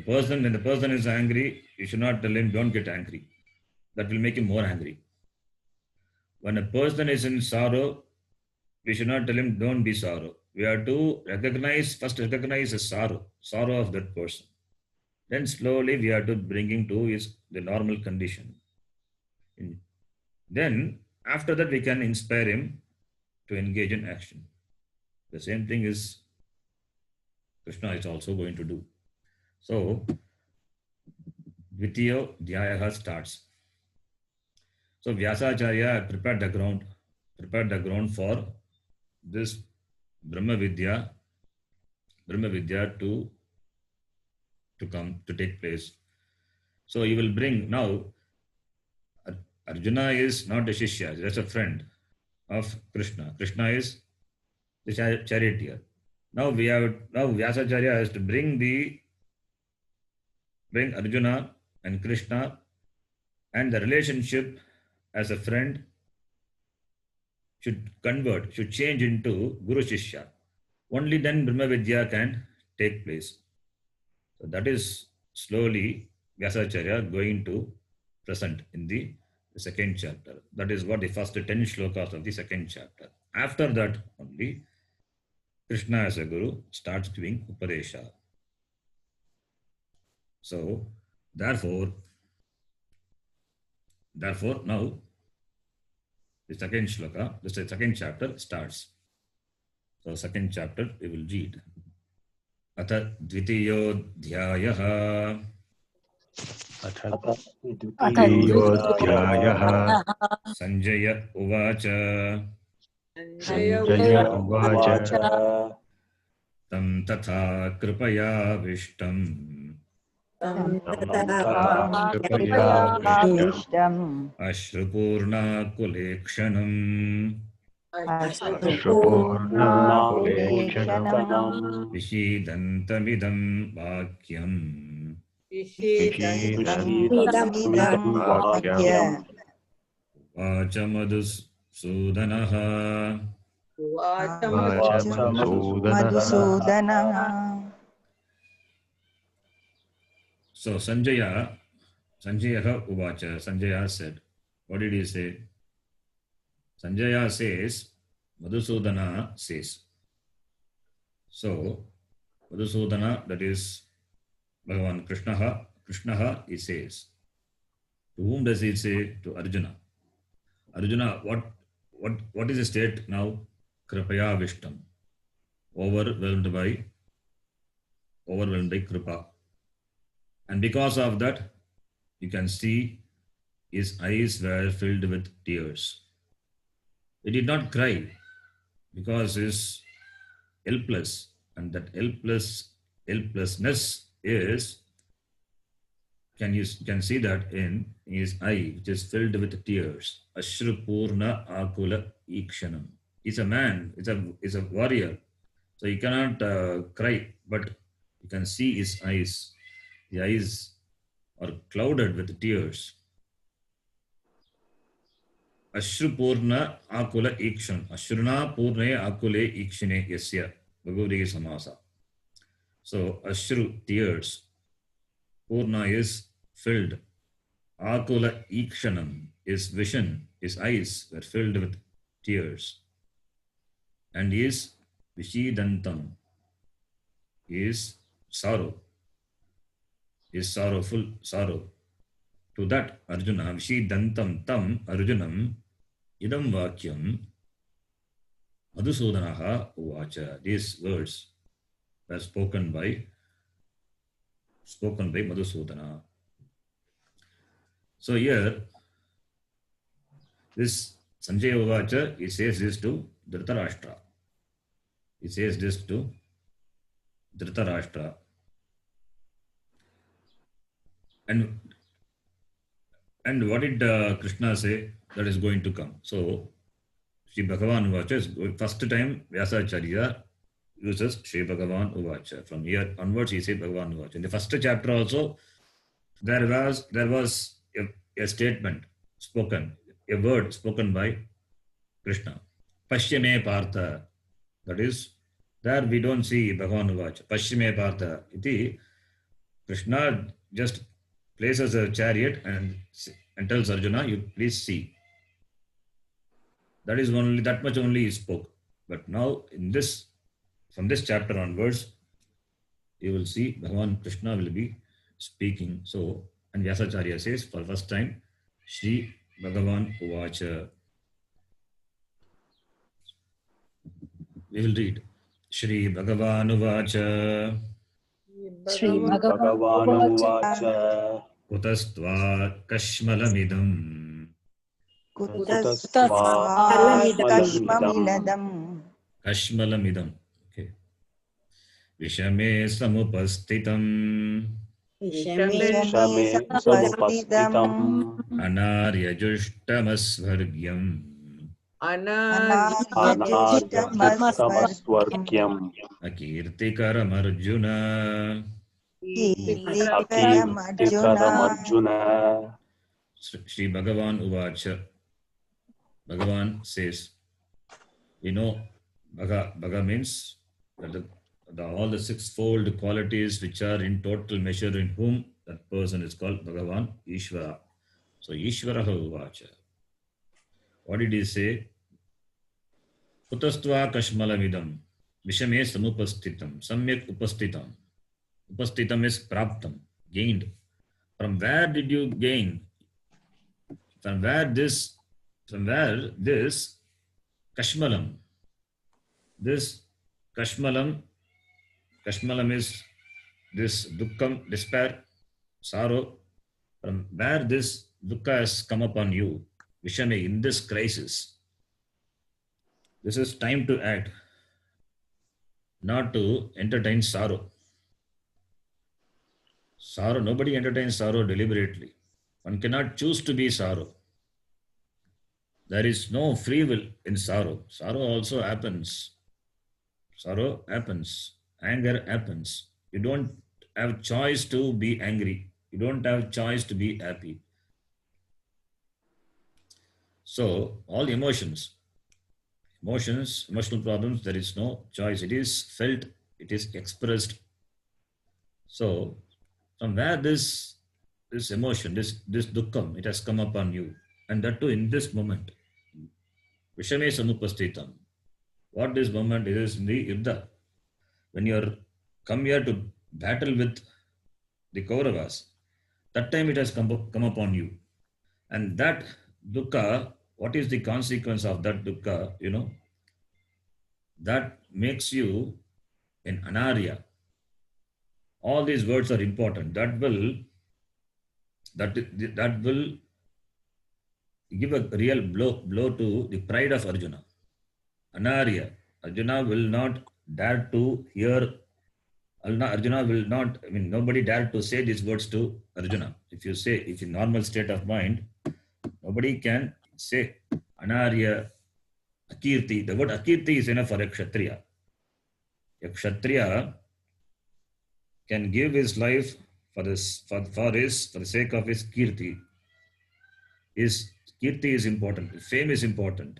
When the person is angry, you should not tell him, don't get angry. That will make him more angry. When a person is in sorrow, we should not tell him, don't be sorrow. We have to recognize the sorrow of that person. Then slowly we have to bring him to the normal condition. Then after that we can inspire him to engage in action. The same thing is Krishna is also going to do. So Dvitiyo Dhyayaha starts. So Vyasacharya prepared the ground for this Brahma Vidya to take place. So he will bring now. Arjuna is not a Shishya, just a friend of Krishna. Krishna is the charioteer. Now Vyasacharya has to bring Arjuna and Krishna, and the relationship as a friend should change into Guru Shishya. Only then Brahma Vidya can take place. So that is slowly Vyasacharya going to present in the second chapter. That is what the first 10 shlokas of the second chapter. After that only Krishna as a Guru starts giving Upadesha. So therefore now the second shloka, the second chapter starts. So second chapter we will read. Atha dvitiyo dhyayaha. Sanjaya uvacha. Tam tatha kripaya vishtam. Ashrupurna kulekshanam. Vishidantamidam vakyam. Ishidamidam vakyam. Vacha Madhusudanaha. Madhusudanaha. So Sanjaya Uvacha. Sanjaya said, what did he say? Sanjaya says, Madhusudana says. So Madhusudana, that is Bhagavan Krishna, he says. To whom does he say? To Arjuna. Arjuna, what is the state now? Kripaya Vishtam. Overwhelmed by Kripa. And because of that, you can see his eyes were filled with tears. He did not cry because he is helpless. And that helplessness is, you can see that in his eye, which is filled with tears. Ashrupurna akula ikshanam. He's a man, he's a warrior. So he cannot cry, but you can see his eyes. The eyes are clouded with tears. Ashrupurna akula ikshanam. Ashruna purne akule ikshane yasya. Bhagavad Gita samasa. So Ashru, tears. Purna is filled. Akula ikshanam, his vision, his eyes were filled with tears. And is vishidantam, is sorrow, is sorrowful, sorrow. To that Arjuna, vishidantam tam Arjunam, idam vakyam, Madhusudanaha uvacha. These words were spoken by Madhusudana. So here, this Sanjaya Uvacha, he says this to Dhritarashtra. He says this to Dhritarashtra. And what did Krishna say that is going to come? So, Shri Bhagavan Uvacha is first time Vyasacharya uses Shri Bhagavan Uvacha. From here onwards, he says Bhagavan Uvacha. In the first chapter also, there was a statement spoken, a word spoken by Krishna. Pashyame Partha. That is, there we don't see Bhagavan Uvacha. Pashyame Partha. Iti, Krishna just places a chariot and tells Arjuna, you please see. That much only he spoke. But now from this chapter onwards, you will see Bhagavan Krishna will be speaking. So, and Vyasacharya says for the first time, Shri Bhagavan Uvacha. We will read. Shri Bhagavan Uvacha. Shri Bhagavan Uvacha. Kutastva Kashmalamidam. Kashmalamidam. Okay. Vishame samupastitam. Anaryajushtamasvargyam. Akirtikaram Arjuna. Shri Bhagavan Uvacha. Bhagavan says, Bhaga means that all the sixfold qualities which are in total measure in whom that person is called Bhagavan Ishvara. So Ishvaraha Uvacha. What did he say? Kutastva Kashmalamidam. Vishame samupastitam. Samyak upastitam. Upastitam is praptam, gained. From where did you gain? From where this Kashmalam. This Kashmalam is this dukkam, despair, sorrow. From where this dukkha has come upon you, Vishame, in this crisis. This is time to act, not to entertain sorrow. Sorrow, nobody entertains sorrow deliberately. One cannot choose to be sorrow. There is no free will in sorrow. Sorrow also happens. Sorrow happens. Anger happens. You don't have choice to be angry. You don't have choice to be happy. So all emotional problems, there is no choice. It is felt, it is expressed. So from where this emotion, this dukkham, it has come upon you, and that too in this moment. Vishame samupastitam. What this moment is in the yuddha. When you're come here to battle with the Kauravas, that time it has come upon you. And that dukkha, what is the consequence of that dukkha? That makes you an anarya. All these words are important. That will give a real blow to the pride of Arjuna. Anarya. Arjuna will not dare to hear. Arjuna will not. I mean, nobody dare to say these words to Arjuna. If in normal state of mind, nobody can say Anarya, Akirti. The word Akirti is enough for a Kshatriya. A Kshatriya can give his life for the sake of his Kirti. His Kirti is important. Fame is important.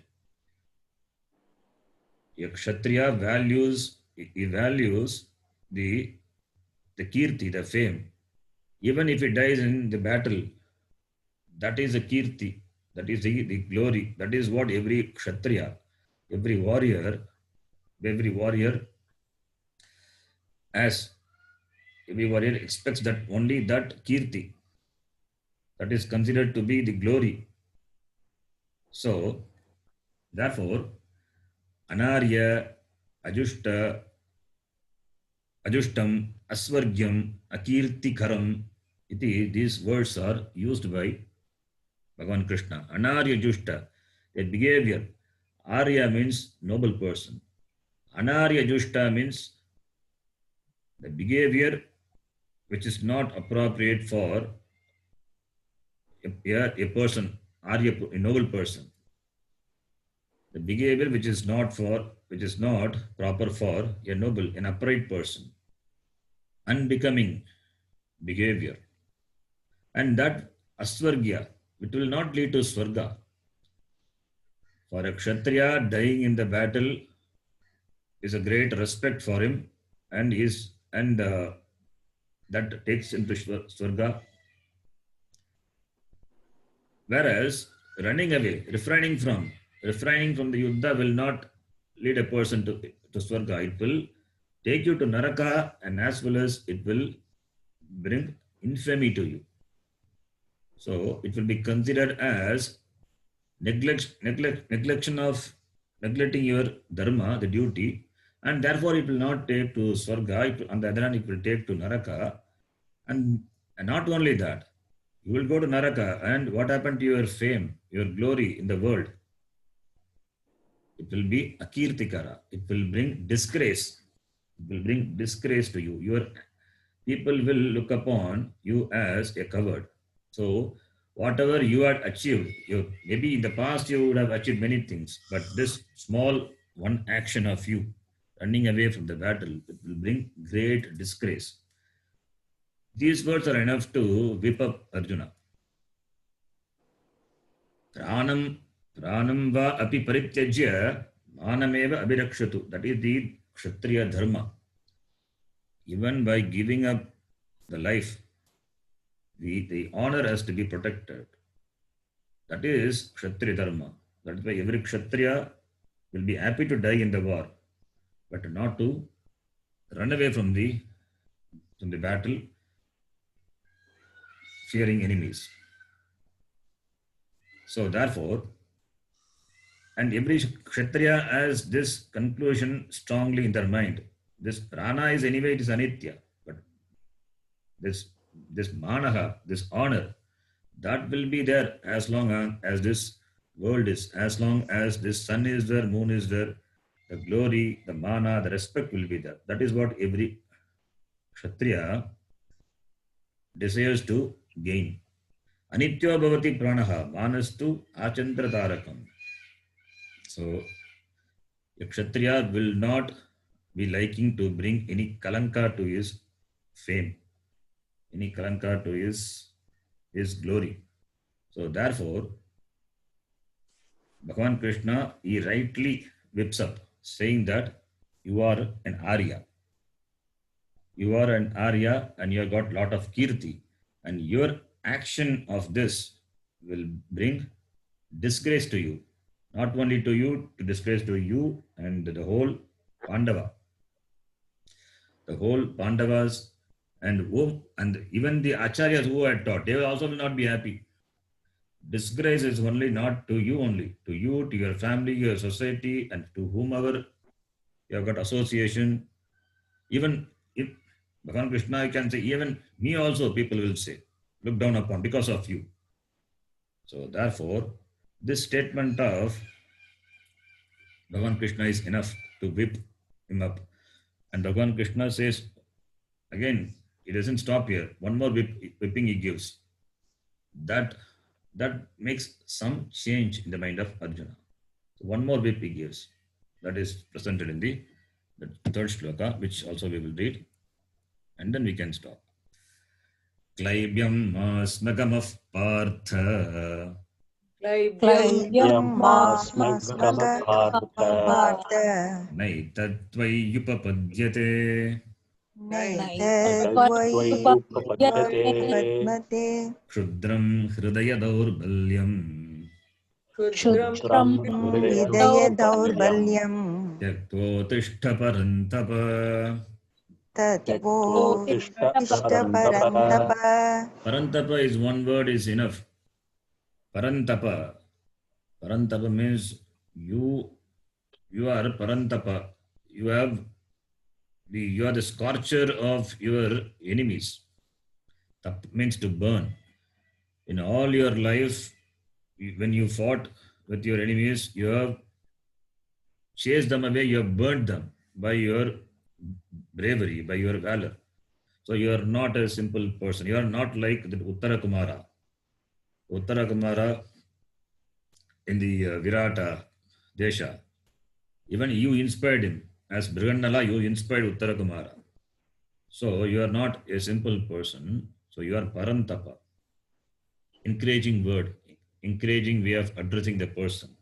A Kshatriya values the Kirti, the fame. Even if he dies in the battle, that is a Kirti. That is the glory. That is what every Kshatriya, every warrior as every warrior expects, that only that Kirti, that is considered to be the glory. So, therefore, Anarya, Ajushta, Ajustam, Asvargyam, Akirtikaram, these words are used by Bhagavan Krishna. Anarya Jushta, a behavior. Arya means noble person. Anarya Jushta means the behavior which is not appropriate for a person, Arya, a noble person. The behavior which is not proper for a noble, an upright person. Unbecoming behavior. And that asvargya, it will not lead to swarga. For a kshatriya, dying in the battle is a great respect for him, and that takes him to swarga. Whereas running away, refraining from the yuddha will not lead a person to swarga. It will take you to naraka, and as well as it will bring infamy to you. So it will be considered as neglecting your dharma, the duty, and therefore it will not take to swarga. On the other hand, it will take to naraka, and not only that, you will go to naraka, and what happened to your fame, your glory in the world? It will be akirtikara. It will bring disgrace. It will bring disgrace to you. Your people will look upon you as a coward. So whatever you had achieved, maybe in the past you would have achieved many things, but this small one action of you running away from the battle, it will bring great disgrace. These words are enough to whip up Arjuna. Pranam va api parityajya manameva abhirakshatu. That is the Kshatriya dharma. Even by giving up the life, the honor has to be protected. That is Kshatriya dharma. That is why every Kshatriya will be happy to die in the war, but not to run away from the battle, fearing enemies. So therefore, and every Kshatriya has this conclusion strongly in their mind. This prana is anyway, it is anitya, but this manaha, this honor, that will be there as long as this world is, as long as this sun is there, moon is there, the glory, the mana, the respect will be there. That is what every Kshatriya desires to gain. Anityo bhavati pranaha manastu achandra tarakam. So a Kshatriya will not be liking to bring any kalanka to his fame. any kalanka to his glory. So therefore, Bhagavan Krishna, he rightly whips up, saying that you are an Arya. You are an Arya and you have got lot of kirti. And your action of this will bring disgrace to you. Not only to you, to disgrace to you and the whole Pandava. The whole Pandavas and even the Acharyas who had taught, they also will not be happy. Disgrace is only not to you only, to you, to your family, your society, and to whomever you have got association. Even if Bhagavan Krishna, I can say, even me also, people will say, look down upon because of you. So therefore, this statement of Bhagavan Krishna is enough to whip him up. And Bhagavan Krishna says, again, he doesn't stop here. One more whipping he gives. That makes some change in the mind of Arjuna. So one more whip he gives. That is presented in the third shloka, which also we will read. And then we can stop. Klaibyam smagamaf partha क्लैब्यमास्मगमपार्थ नैतत्त्वय्युपपद्यते नैतद्वै पद्मते क्षुद्रं हृदय दौर्बल्यम् क्षुद्रं हृदय दौर्बल्यम् त्यक्तोत्तिष्ठ परन्तप. तत्त्वोत्तिष्ठ परन्तप. Parantapa is one word is enough. Parantapa. Parantapa means you are Parantapa. You are the scorcher of your enemies. Tap means to burn. In all your life, when you fought with your enemies, you have chased them away, you have burnt them by your bravery, by your valor. So you are not a simple person. You are not like the Uttara Kumara. Uttara Kumara in the Virata Desha. Even you inspired him. As Brigannala, you inspired Uttara Kumara. So you are not a simple person. So you are Parantapa. Encouraging word, encouraging way of addressing the person.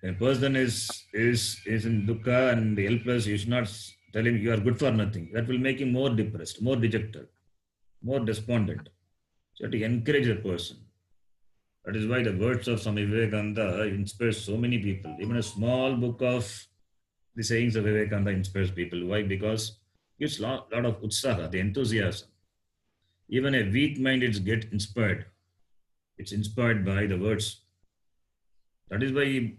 When a person is in dukkha and helpless, you should not tell him you are good for nothing. That will make him more depressed, more dejected, more despondent. So you have to encourage the person. That is why the words of Swami Vivekananda inspires so many people. Even a small book of the sayings of Vivekananda inspires people. Why? Because it gives a lot of utsaha, the enthusiasm. Even a weak mind is get inspired. It's inspired by the words. That is why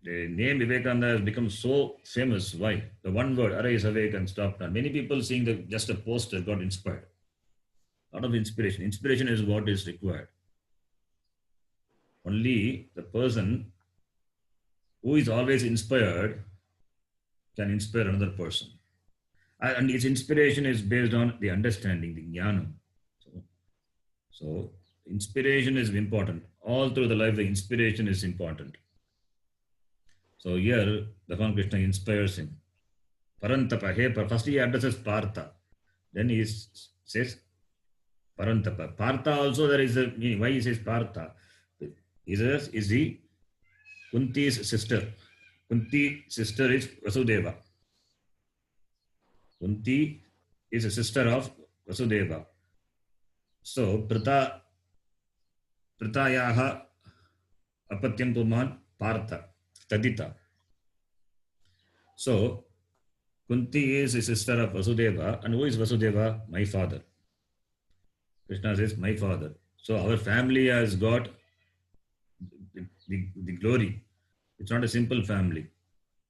the name Vivekananda has become so famous. Why? The one word, arise, awake, and stop now. Many people seeing just a poster got inspired. A lot of inspiration. Inspiration is what is required. Only the person who is always inspired can inspire another person. And its inspiration is based on the understanding, the jnanam. So inspiration is important. All through the life, the inspiration is important. So here, Bhagavan Krishna inspires him. Parantapa. Hey, first he addresses Partha. Then he says Parantapa. Partha also there is a meaning. Why he says Partha? Is he Kunti's sister. Kunti's sister is Vasudeva. Kunti is a sister of Vasudeva. So Pritayaha apatyam puman Partha. Tadita. So, Kunti is a sister of Vasudeva. And who is Vasudeva? My father. Krishna says, my father. So, our family has got the glory. It's not a simple family.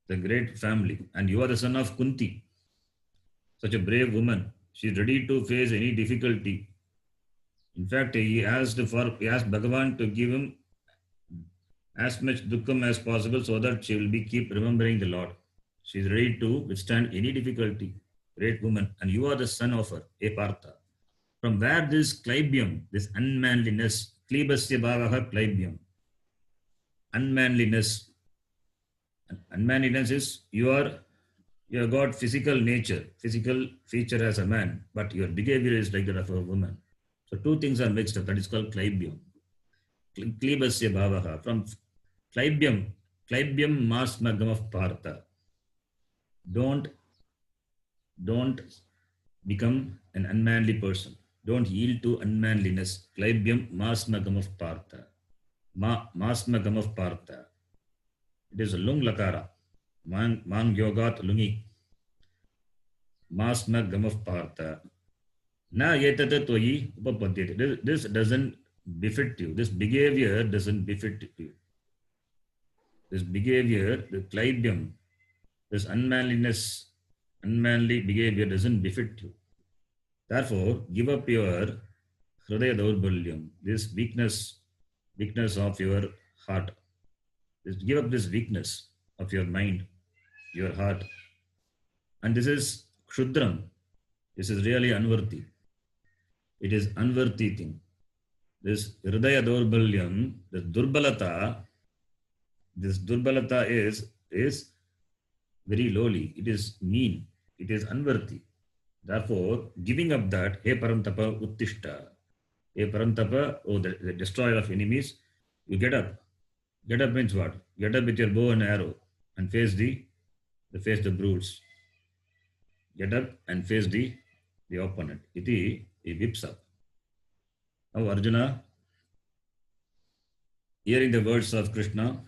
It's a great family. And you are the son of Kunti. Such a brave woman. She is ready to face any difficulty. In fact, he asked Bhagavan to give him as much dukkham as possible so that she will keep remembering the Lord. She is ready to withstand any difficulty. Great woman. And you are the son of her, a Partha. From where this klaibyam, this unmanliness, klibasya bhavaha klaibyam, unmanliness. Unmanliness is you are You have got physical nature, physical feature as a man, but your behavior is like that of a woman. So two things are mixed up. That is called klaibyam. Klibasya bhavaha. From klaibyam masmagam of partha. Don't become an unmanly person. Don't yield to unmanliness. Klaibyam masmagam of partha. Masmagam of partha. It is a lung lakara. Mang yogat lungi. Masmagam of partha. Na yetata toyi upapadyate. This doesn't befit you. This behavior doesn't befit you. This behavior, the klaibyam, this unmanliness, unmanly behavior doesn't befit you. Therefore, give up your hridaya daurbalyam, this weakness of your heart. Give up this weakness of your mind, your heart. And this is kshudram. This is really unworthy. It is unworthy thing. This hridaya daurbalyam, this durbalata is very lowly. It is mean. It is unworthy. Therefore, giving up that, hey parantapa uttishta, hey parantapa, oh the destroyer of enemies, you get up. Get up means what? Get up with your bow and arrow and face the brutes. Get up and face the opponent. Iti, he whips up. Now Arjuna, hearing the words of Krishna,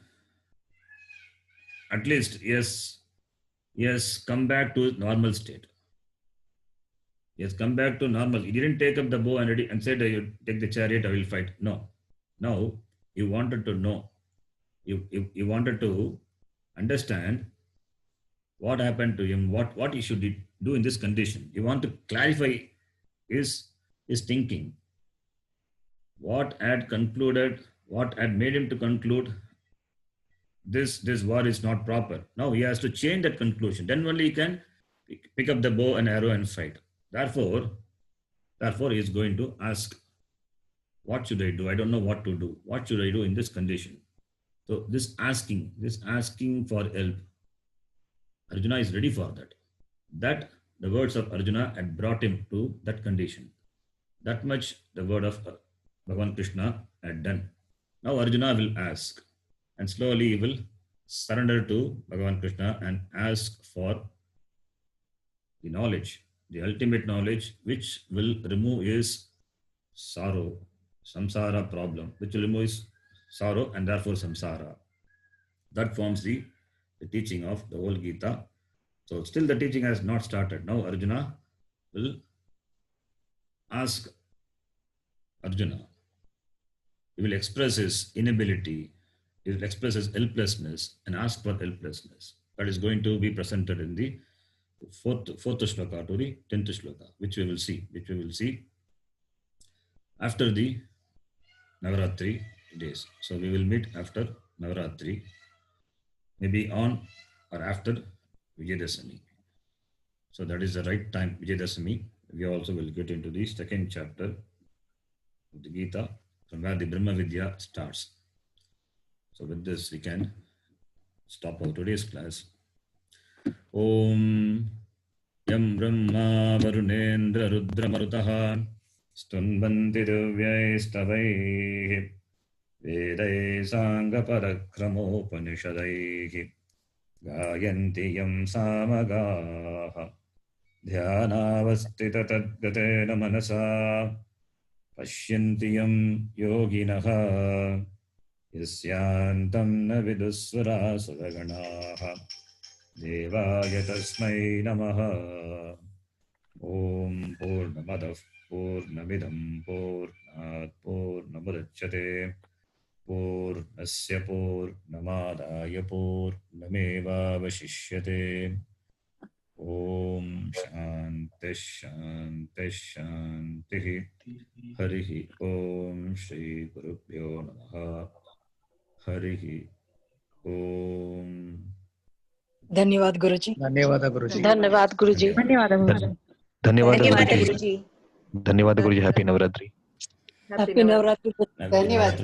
at least yes, come back to normal state. Yes, come back to normal. He didn't take up the bow and said, you take the chariot, I will fight. No. Now, he wanted to know. He wanted to understand what happened to him, what he should do in this condition. He wanted to clarify his thinking. What had made him to conclude this war is not proper. Now he has to change that conclusion. Then only he can pick up the bow and arrow and fight. Therefore he is going to ask, what should I do? I don't know what to do. What should I do in this condition? So this asking for help, Arjuna is ready for that. That the words of Arjuna had brought him to that condition. That much the word of Bhagavan Krishna had done. Now Arjuna will ask, and slowly he will surrender to Bhagavan Krishna and ask for the knowledge, the ultimate knowledge, which will remove his sorrow, samsara problem, which will remove his sorrow and therefore samsara. That forms the teaching of the whole Gita. So still the teaching has not started. Now Arjuna will ask Arjuna. He will express his inability. He will express his helplessness and ask for helplessness. That is going to be presented in the fourth shloka to the 10th shloka, which we will see after the Navaratri days. So we will meet after Navaratri, maybe on or after Vijayadashami. So that is the right time, Vijayadashami. We also will get into the second chapter of the Gita, from where the Brahma Vidya starts. So with this, we can stop our today's class. Om Yam Brahma Varunendra Rudra Marutaha Stunvanti Divyai Stavai Vedai Sangha Parakramopanishadai Gayanti Yam Samagaha Dhyanavastita Tadgatena Manasa Pashyanti Yam Yoginaha Yasyantam na vidusvara sudaganaha Devaya tasmai namaha. Om Purnamadav Purnamidam Purnat Purnamudachyate Purnasya Purnamadaya Purnameva Vashishyate. Om Shanti Shanti Shanti. Harihi Om Shri Gurubhyo Namaha. Harihi Om. धन्यवाद गुरुजी. धन्यवाद गुरुजी. धन्यवाद गुरुजी. धन्यवाद गुरुजी. धन्यवाद गुरुजी. Happy Navratri. Happy Navratri. धन्यवाद.